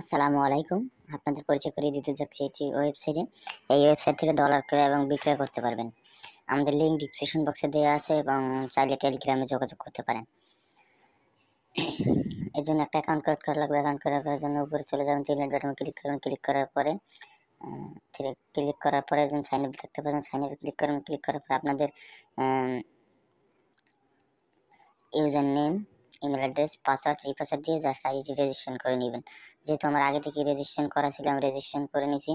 আসসালামু আলাইকুম। আপনাদের পরিচয় করিয়ে দিতে যাচ্ছি একটি ওয়েবসাইটে। এই ওয়েবসাইট থেকে ডলার ক্রয় এবং বিক্রয় করতে পারবেন। আমাদের লিঙ্ক ডিসক্রিপশন বক্সে দেওয়া আছে এবং চাইলে টেলিগ্রামে যোগাযোগ করতে পারেন। এর জন্য একটা অ্যাকাউন্ট ক্রিয়েট করা লাগবে। অ্যাকাউন্ট ক্রিয়েট করার জন্য উপরে চলে যাবেন, 3 বাটনে ক্লিক করুন। ক্লিক করার পরে সাইন আপ দেখতে পাচ্ছেন। সাইন আপে ক্লিক করুন। ক্লিক করার পর আপনাদের user name, email address, password, re-password দিয়ে জাস্ট আইডি রেজিস্ট্রেশন করে নেবেন। যেহেতু আমার আগে থেকে রেজিস্ট্রেশন করা ছিল, আমি রেজিস্ট্রেশন করে নিয়েছি।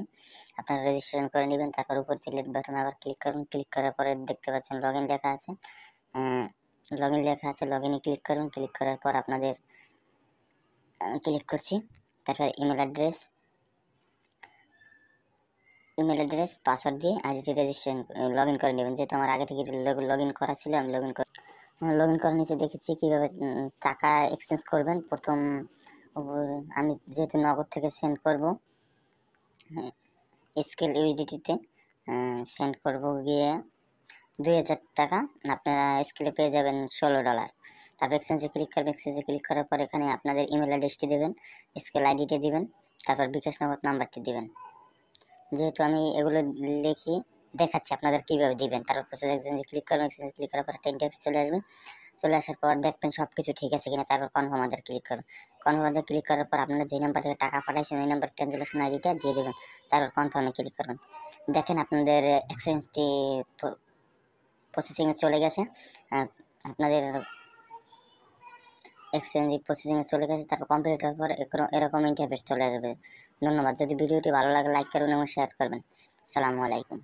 আপনারা রেজিস্ট্রেশন করে নেবেন। তারপর উপর সিলেক্ট বাটনে আবার ক্লিক করুন। ক্লিক করার পরে দেখতে পাচ্ছেন লগইন লেখা আছে। লগইনে ক্লিক করুন। ক্লিক করার পর আপনাদের ক্লিক করছি। তারপর ইমেল অ্যাড্রেস, পাসওয়ার্ড দিয়ে আইডিটি রেজিস্ট্রেশন লগইন করে নেবেন। যেহেতু আমার আগে থেকে লগইন করা ছিল, আমি লগইন করার নিচে দেখেছি কিভাবে টাকা এক্সচেঞ্জ করবেন। প্রথম আমি যেহেতু নগদ থেকে সেন্ড করব, স্কেল ইউএসডিটিতে সেন্ড করব গিয়ে 2000 টাকা। আপনারা স্কেলে পেয়ে যাবেন $16। তারপর এক্সচেঞ্জে ক্লিক করবেন। এক্সচেঞ্জে ক্লিক করার পর এখানে আপনাদের ইমেল অ্যাড্রেসটি দেবেন, স্কেল আইডিটি দিবেন, তারপর বিকাশ নগদ নাম্বারটি দিবেন। যেহেতু আমি এগুলো লিখি দেখাচ্ছি আপনাদের কিভাবে দিবেন। তারপর প্রসেস এক্সচেঞ্জে ক্লিক করবেন। এক্সচেঞ্জে ক্লিক করার পর একটা ইন্টারফেস চলে আসবে। চলে আসার পর দেখবেন সব কিছু ঠিক আছে কিনা। তারপর কনফার্ম আদার ক্লিক করুন। কনফার্ম আদার ক্লিক করার পর আপনারা যে নাম্বার থেকে টাকা পাঠাইছেন ওই নাম্বার ট্রানজ্যাকশন আইডিটা দিয়ে দেবেন। তারপর কনফার্মে ক্লিক করবেন। দেখেন আপনাদের এক্সচেঞ্জটি প্রসেসিংয়ে চলে গেছে। আপনাদের এক্সচেঞ্জ প্রসেসিংয়ে চলে গেছে। তারপর কমপ্লিট হওয়ার পর এরকম ইন্টারফেস চলে আসবে। ধন্যবাদ। যদি ভিডিওটি ভালো লাগে লাইক করবেন এবং শেয়ার করবেন। আসসালামু আলাইকুম।